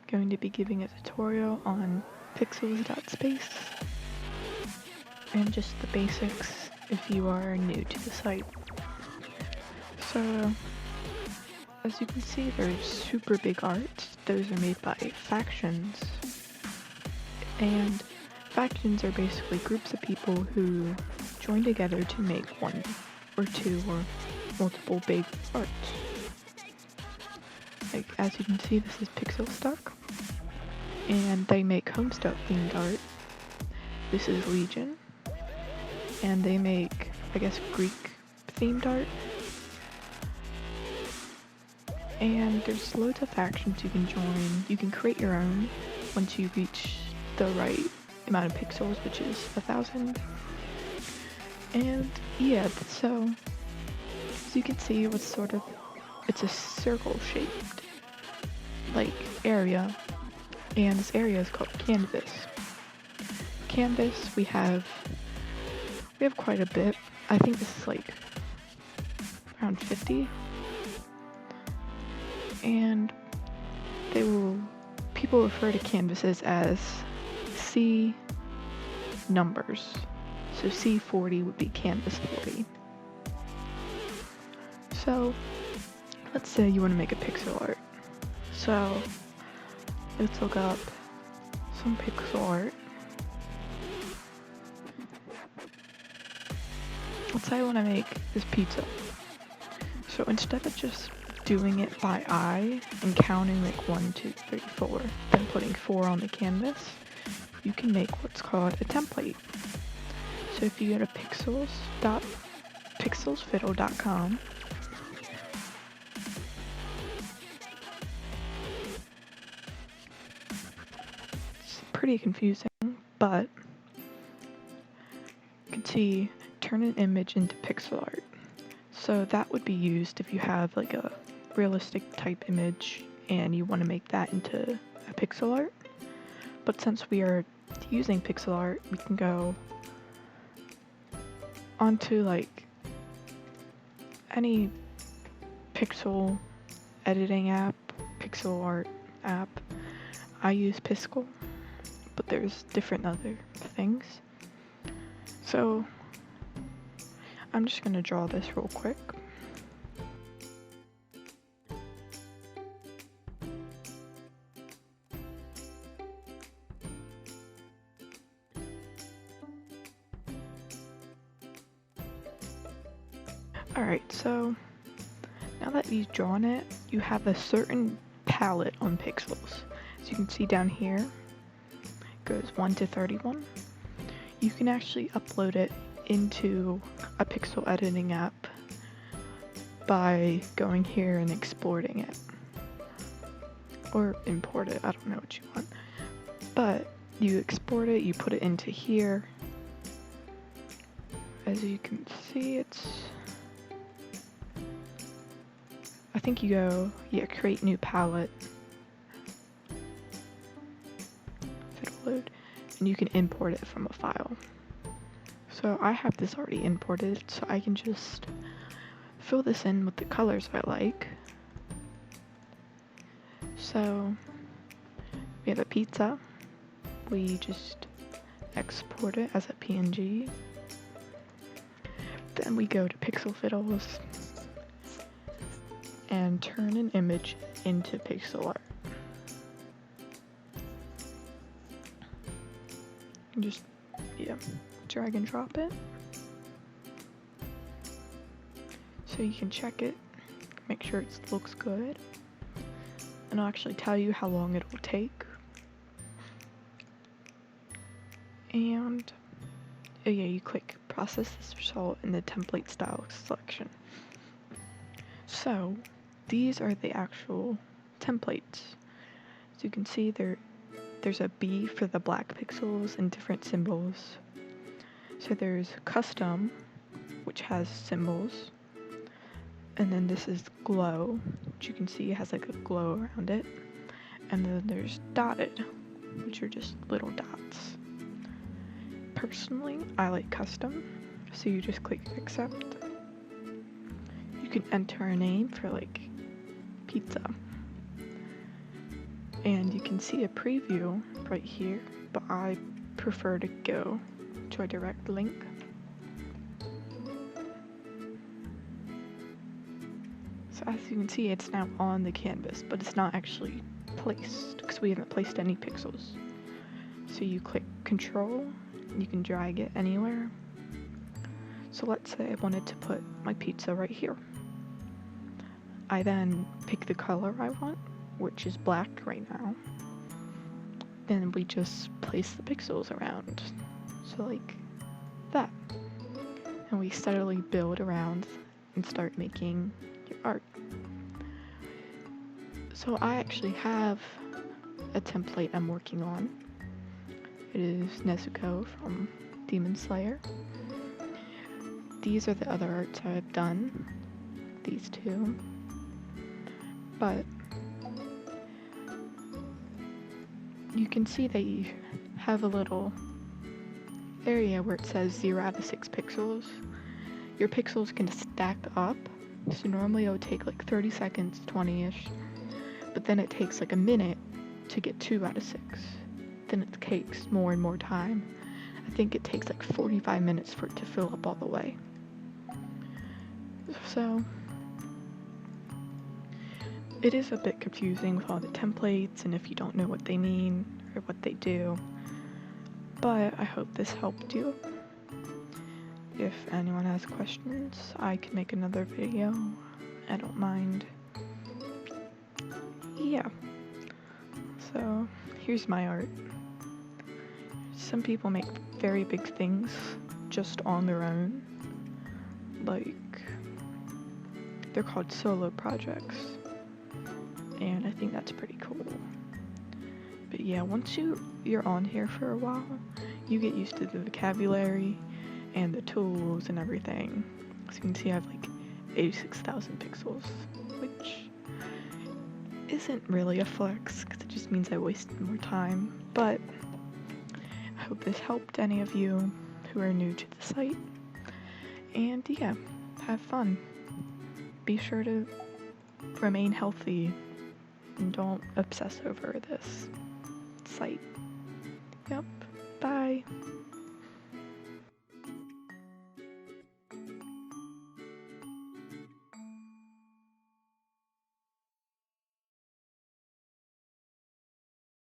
going to be giving a tutorial on Pxls.space and just the basics if you are new to the site. So, as you can see, there's super big art. Those are made by factions. And factions are basically groups of people who join together to make one or two or multiple big art. Like, as you can see, this is Pxls, and they make Homestuck themed art. This is Legion, and they make, I guess, Greek themed art. And there's loads of factions you can join. You can create your own once you reach the right amount of pixels, which is 1,000. And yeah, so as you can see, it's a circle shaped like area, and this area is called canvas. Canvas, we have quite a bit. I think this is like around 50. And people refer to canvases as C numbers. So C40 would be canvas 40. So let's say you want to make a pixel art. So let's look up some pixel art. Let's say I want to make this pizza. So instead of just doing it by eye and counting like 1, 2, 3, 4, then putting 4 on the canvas, you can make what's called a template. So if you go to pxlsfiddle.com, it's pretty confusing, but you can see turn an image into pixel art. So that would be used if you have like a realistic type image and you want to make that into a pixel art. But since we are using pixel art, we can go onto like any pixel editing app, pixel art app. I use Pxl, but there's different other things. So I'm just gonna draw this real quick. Alright, so now that you've drawn it, you have a certain palette on Pxls. As you can see down here, it goes 1 to 31. You can actually upload it into a pixel editing app by going here and exporting it. Or import it, I don't know what you want. But you export it, you put it into here. As you can see, I think you go, create new palette, it'll load, and you can import it from a file. So I have this already imported, so I can just fill this in with the colors I like. So we have a pizza, we just export it as a PNG. Then we go to Pixel Fiddles and turn an image into pixel art. And just, drag and drop it. So you can check it, make sure it looks good. And I'll actually tell you how long it will take. And, you click process this result in the template style selection. So these are the actual templates. As you can see, there's a B for the black pixels and different symbols. So there's custom, which has symbols. And then this is glow, which you can see has like a glow around it. And then there's dotted, which are just little dots. Personally, I like custom, so you just click accept. You can enter a name for like pizza. And you can see a preview right here, but I prefer to go to a direct link. So as you can see, it's now on the canvas, but it's not actually placed because we haven't placed any pixels. So you click Control, and you can drag it anywhere. So let's say I wanted to put my pizza right here. I then pick the color I want, which is black right now. Then we just place the pixels around. So like that. And we steadily build around and start making your art. So I actually have a template I'm working on. It is Nezuko from Demon Slayer. These are the other arts I've done. These two. But you can see that you have a little area where it says 0 out of 6 pixels. Your pixels can stack up. So normally it would take like 30 seconds, 20-ish. But then it takes like a minute to get 2 out of 6. Then it takes more and more time. I think it takes like 45 minutes for it to fill up all the way. So it is a bit confusing with all the templates and if you don't know what they mean or what they do. But I hope this helped you. If anyone has questions, I can make another video. I don't mind. Yeah. So here's my art. Some people make very big things just on their own. Like, they're called solo projects. And I think that's pretty cool. But yeah, once you're on here for a while, you get used to the vocabulary and the tools and everything. So you can see I have like 86,000 pixels, which isn't really a flex because it just means I wasted more time. But I hope this helped any of you who are new to the site. And yeah, have fun. Be sure to remain healthy and don't obsess over this site. Yep, bye.